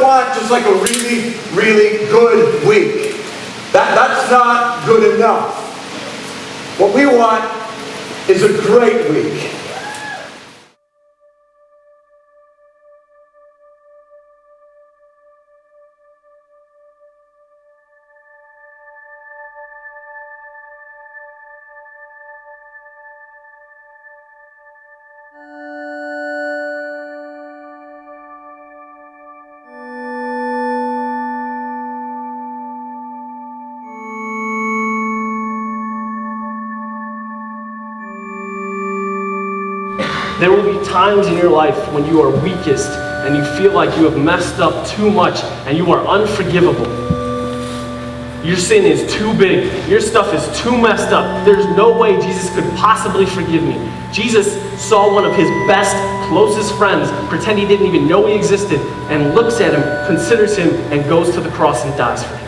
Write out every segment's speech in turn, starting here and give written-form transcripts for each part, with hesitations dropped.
want just like a really, really good week. That's not good enough. What we want is a great week. There will be times in your life when you are weakest and you feel like you have messed up too much and you are unforgivable. Your sin is too big. Your stuff is too messed up. There's no way Jesus could possibly forgive me. Jesus saw one of his best, closest friends pretend he didn't even know he existed and looks at him, considers him, and goes to the cross and dies for him.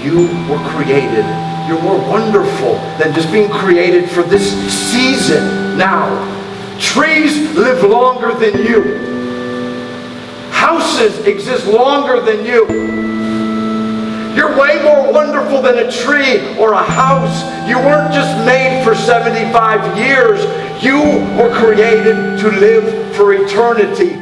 You were created. You're more wonderful than just being created for this season now. Trees live longer than you. Houses exist longer than you. You're way more wonderful than a tree or a house. You weren't just made for 75 years. You were created to live for eternity.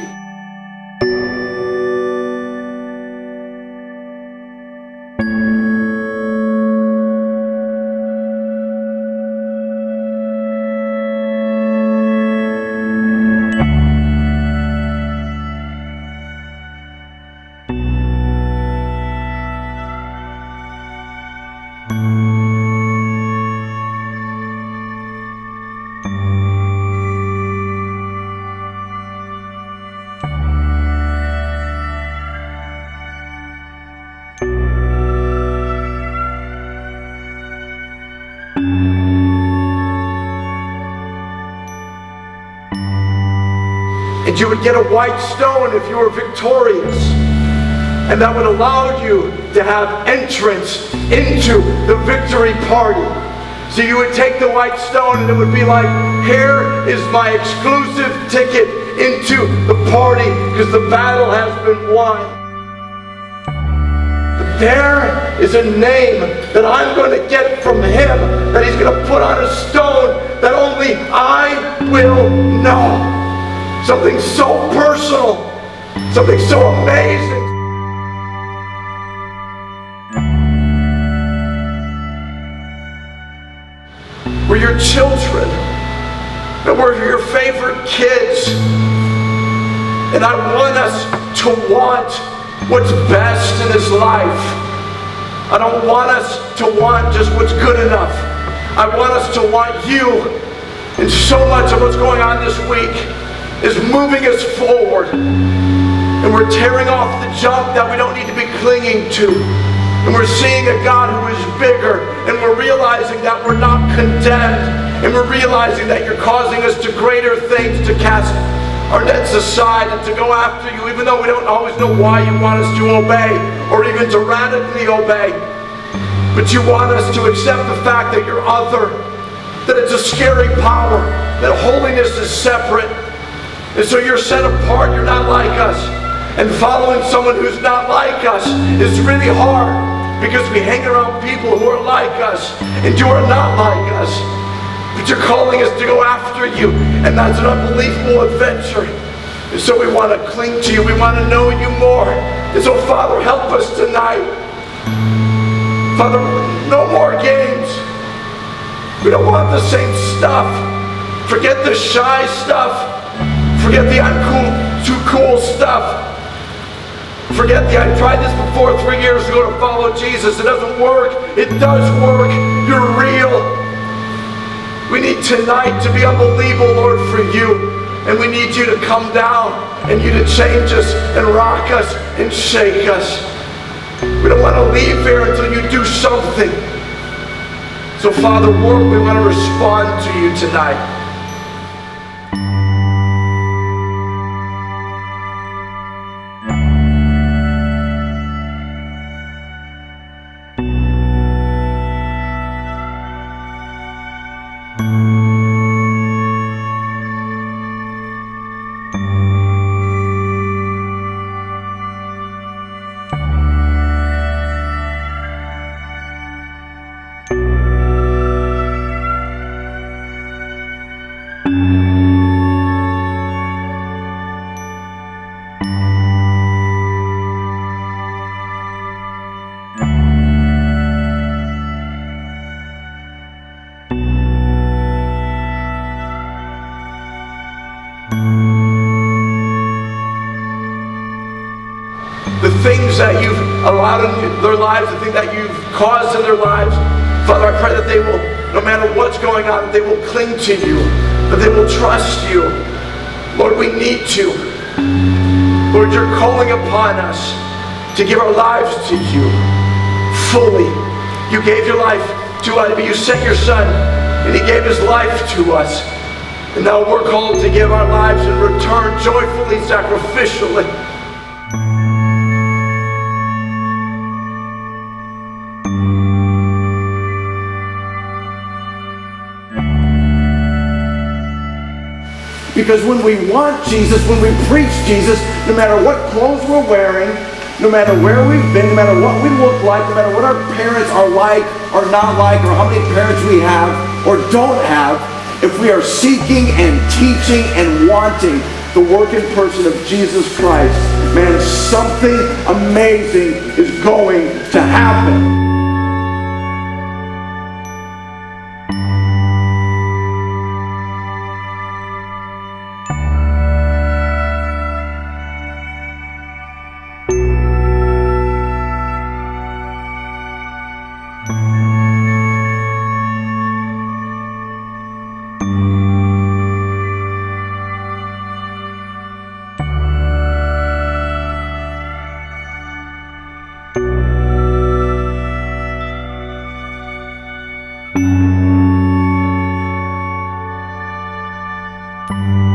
And you would get a white stone if you were victorious. And that would allow you to have entrance into the victory party. So you would take the white stone and it would be like, here is my exclusive ticket into the party because the battle has been won. But there is a name that I'm going to get from him that he's going to put on a stone that only I will know. Something so personal, something so amazing. We're your children, and we're your favorite kids. And I want us to want what's best in this life. I don't want us to want just what's good enough. I want us to want you. And so much of what's going on this week is moving us forward. And we're tearing off the junk that we don't need to be clinging to. And we're seeing a God who is bigger, and we're realizing that we're not condemned, and we're realizing that you're causing us to greater things, to cast our nets aside and to go after you, even though we don't always know why you want us to obey, or even to radically obey. But you want us to accept the fact that you're other, that it's a scary power, that holiness is separate, and so you're set apart, you're not like us. And following someone who's not like us is really hard, because we hang around people who are like us and you are not like us. But you're calling us to go after you, and that's an unbelievable adventure. And so we want to cling to you, we want to know you more. And so Father, help us tonight. Father, no more games. We don't want the same stuff. Forget the shy stuff. Forget the uncool, too cool stuff. Forget I tried this before 3 years ago to follow Jesus. It doesn't work. It does work. You're real. We need tonight to be unbelievable, Lord, for you. And we need you to come down and you to change us and rock us and shake us. We don't want to leave here until you do something. So Father, Lord, we want to respond to you tonight. The things that you've allowed in their lives, the things that you've caused in their lives, Father, I pray that they will, no matter what's going on, that they will cling to you, that they will trust you. Lord, we need to. Lord, you're calling upon us to give our lives to you fully. You gave your life to us, but you sent your Son, and he gave his life to us. And now we're called to give our lives in return joyfully, sacrificially. Because when we want Jesus, when we preach Jesus, no matter what clothes we're wearing, no matter where we've been, no matter what we look like, no matter what our parents are like or not like, or how many parents we have or don't have, if we are seeking and teaching and wanting the work and person of Jesus Christ, man, something amazing is going to happen. you.